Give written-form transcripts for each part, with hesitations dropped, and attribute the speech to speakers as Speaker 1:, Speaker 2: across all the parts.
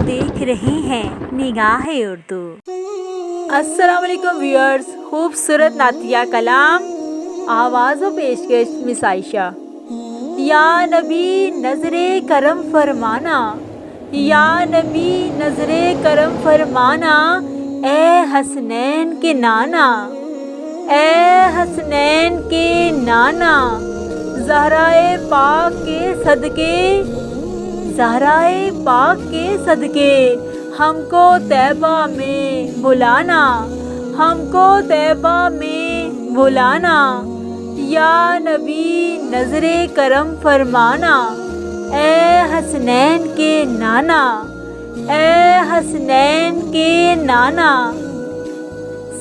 Speaker 1: دیکھ رہے ہیں نگاہ اردو۔ السلام علیکم ویورز، خوبصورت نعتیہ کلام، آواز و پیشکش مس عائشہ۔ یا نبی نظر کرم فرمانا، یا نبی نظر کرم فرمانا، اے حسنین کے نانا، اے حسنین کے نانا، زہرائے پاک کے صدقے، زہرائے پاک کے صدقے ہم کو طیبہ میں بلانا، ہم کو طیبہ میں بلانا۔ یا نبی نظر کرم فرمانا، اے حسنین کے نانا، اے حسنین کے نانا۔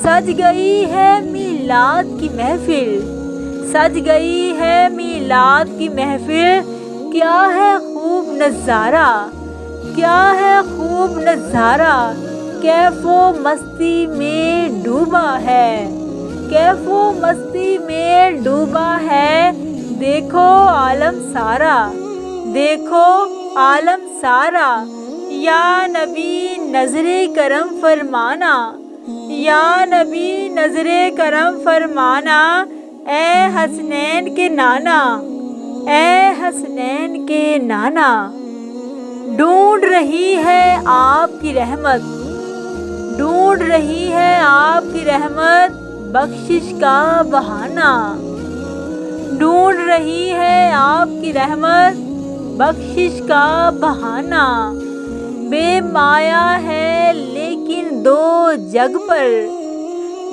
Speaker 1: سج گئی ہے میلاد کی محفل، سج گئی ہے میلاد کی محفل، کیا ہے خوب نظارہ، کیا ہے خوب نظارہ، کیف و مستی میں ڈوبا ہے، کیف و مستی میں ڈوبا ہے، دیکھو عالم سارا، دیکھو عالم سارا۔ یا نبی نظر کرم فرمانا، یا نبی نظر کرم فرمانا، اے حسنین کے نانا، اے حسنین کے نانا۔ ڈھونڈ رہی ہے آپ کی رحمت، ڈھونڈ رہی ہے آپ کی رحمت، بخشش کا بہانہ، ڈھونڈ رہی ہے آپ کی رحمت، بخشش کا بہانہ۔ بے مایا ہے لیکن دو جگ پر،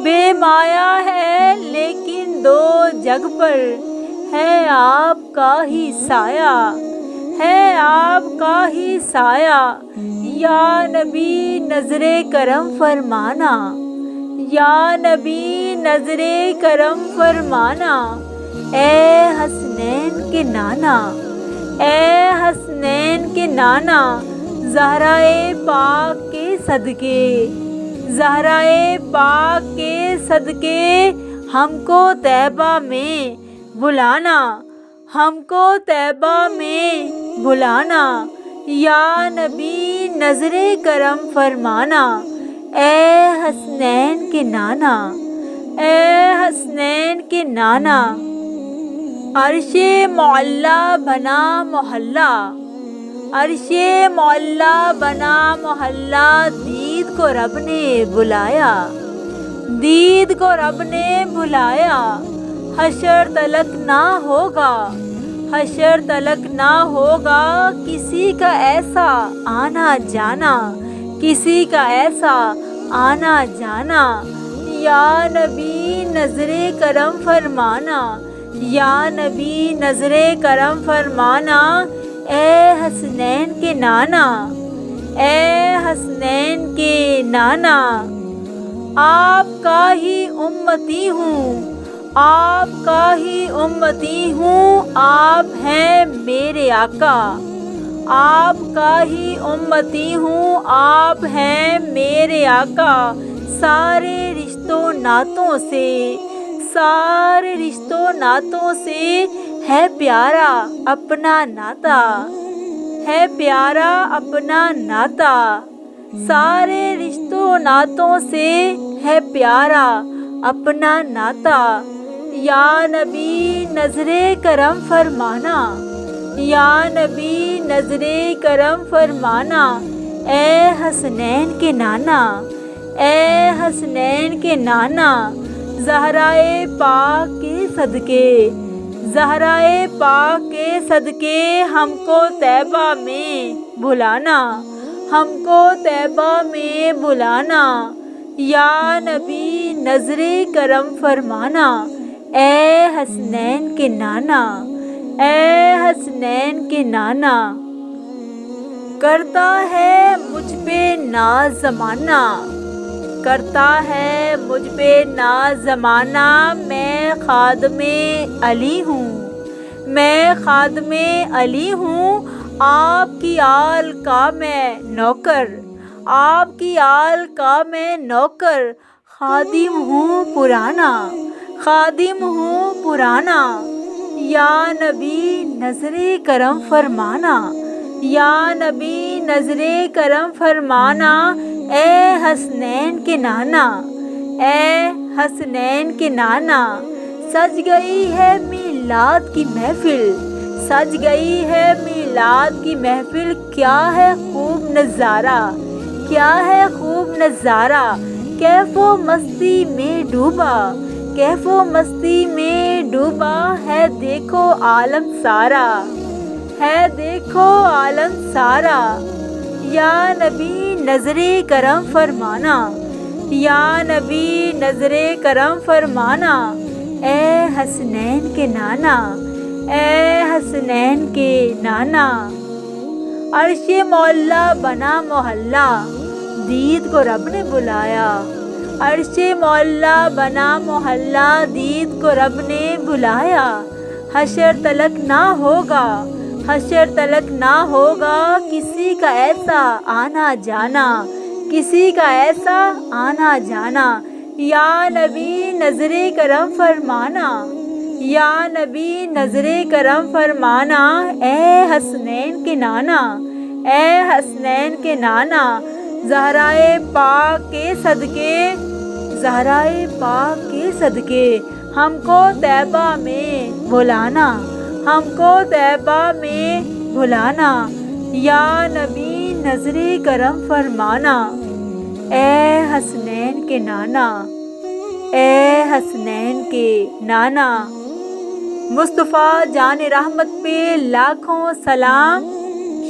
Speaker 1: بے مایا ہے لیکن دو جگ پر، ہے آپ کا ہی سایہ، ہے آپ کا ہی سایہ۔ یا نبی نظر کرم فرمانا، یا نبی نظر کرم فرمانا، اے حسنین کے نانا، اے حسنین کے نانا، زہرائے پاک کے صدقے، زہرائے پاک کے صدقے ہم کو طیبہ میں بلانا، ہم کو طیبہ میں بلانا۔ یا نبی نظر کرم فرمانا، اے حسنین کے نانا، اے حسنین کے نانا۔ عرش معلی بنا محلہ، عرش معلی بنا محلہ، دید کو رب نے بلایا، دید کو رب نے بلایا۔ حشر تلک نہ ہوگا، حشر تلک نہ ہوگا، کسی کا ایسا آنا جانا، کسی کا ایسا آنا جانا۔ یا نبی نظر کرم فرمانا، یا نبی نظر کرم فرمانا، اے حسنین کے نانا، اے حسنین کے نانا۔ آپ کا ہی امتی ہوں، آپ کا ہی امتی ہوں، آپ ہیں میرے آقا، آپ کا ہی امتی ہوں، آپ ہیں میرے آقا۔ سارے رشتوں ناتوں سے، سارے رشتوں ناتوں سے ہے پیارا اپنا ناتا، ہے پیارا اپنا ناتا۔ سارے رشتوں ناتوں سے ہے پیارا اپنا ناتا۔ یا نبی نظر کرم فرمانا، یا نبی نظر کرم فرمانا، اے حسنین کے نانا، اے حسنین کے نانا، زہرائے پاک کے صدقے، زہرائے پاک کے صدقے ہم کو طیبہ میں بلانا، ہم کو طیبہ میں بلانا۔ یا نبی نظر کرم فرمانا، اے حسنین کے نانا، اے حسنین کے نانا۔ کرتا ہے مجھ پہ ناز زمانہ، کرتا ہے مجھ پہ ناز زمانہ، میں خادم علی ہوں، میں خادم علی ہوں، آپ کی آل کا میں نوکر، آپ کی آل کا میں نوکر، خادم ہوں پرانا، خادم ہوں پرانا۔ یا نبی نظر کرم فرمانا، یا نبی نظر کرم فرمانا، اے حسنین کے نانا، اے حسنین کے نانا۔ سج گئی ہے میلاد کی محفل، سج گئی ہے میلاد کی محفل، کیا ہے خوب نظارہ، کیا ہے خوب نظارہ۔ کیف و مستی میں ڈوبا، کیف و مستی میں ڈوبا ہے دیکھو عالم سارا، ہے دیکھو عالم سارا۔ یا نبی نظر کرم فرمانا، یا نبی نظر کرم فرمانا، اے حسنین کے نانا، اے حسنین کے نانا۔ عرش معلا بنا محلہ، دید کو رب نے بلایا، عرش معلا بنا محلہ، دید کو رب نے بلایا۔ حشر تلک نہ ہوگا، حشر تلک نہ ہوگا کسی کا ایسا آنا جانا، کسی کا ایسا آنا جانا۔ یا نبی نظر کرم فرمانا، یا نبی نظر کرم فرمانا، اے حسنین کے نانا، اے حسنین کے نانا۔ زہرائے پاک کے صدقے، زہرائے پاک کے صدقے ہم کو طیبہ میں بلانا، ہم کو طیبہ میں بلانا۔ یا نبی نظر کرم فرمانا، اے حسنین کے نانا، اے حسنین کے نانا۔ مصطفیٰ جان رحمت پہ لاکھوں سلام،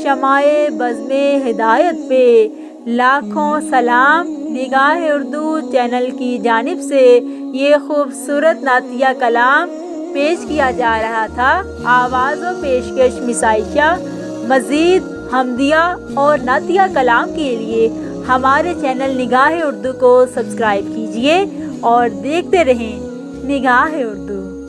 Speaker 1: شمع بزم ہدایت پہ لاکھوں سلام۔ نگاہ اردو چینل کی جانب سے یہ خوبصورت نعتیہ کلام پیش کیا جا رہا تھا۔ آواز و پیشکش مسائشہ۔ مزید حمدیہ اور نعتیہ کلام کے لیے ہمارے چینل نگاہ اردو کو سبسکرائب کیجیے اور دیکھتے رہیں نگاہ اردو۔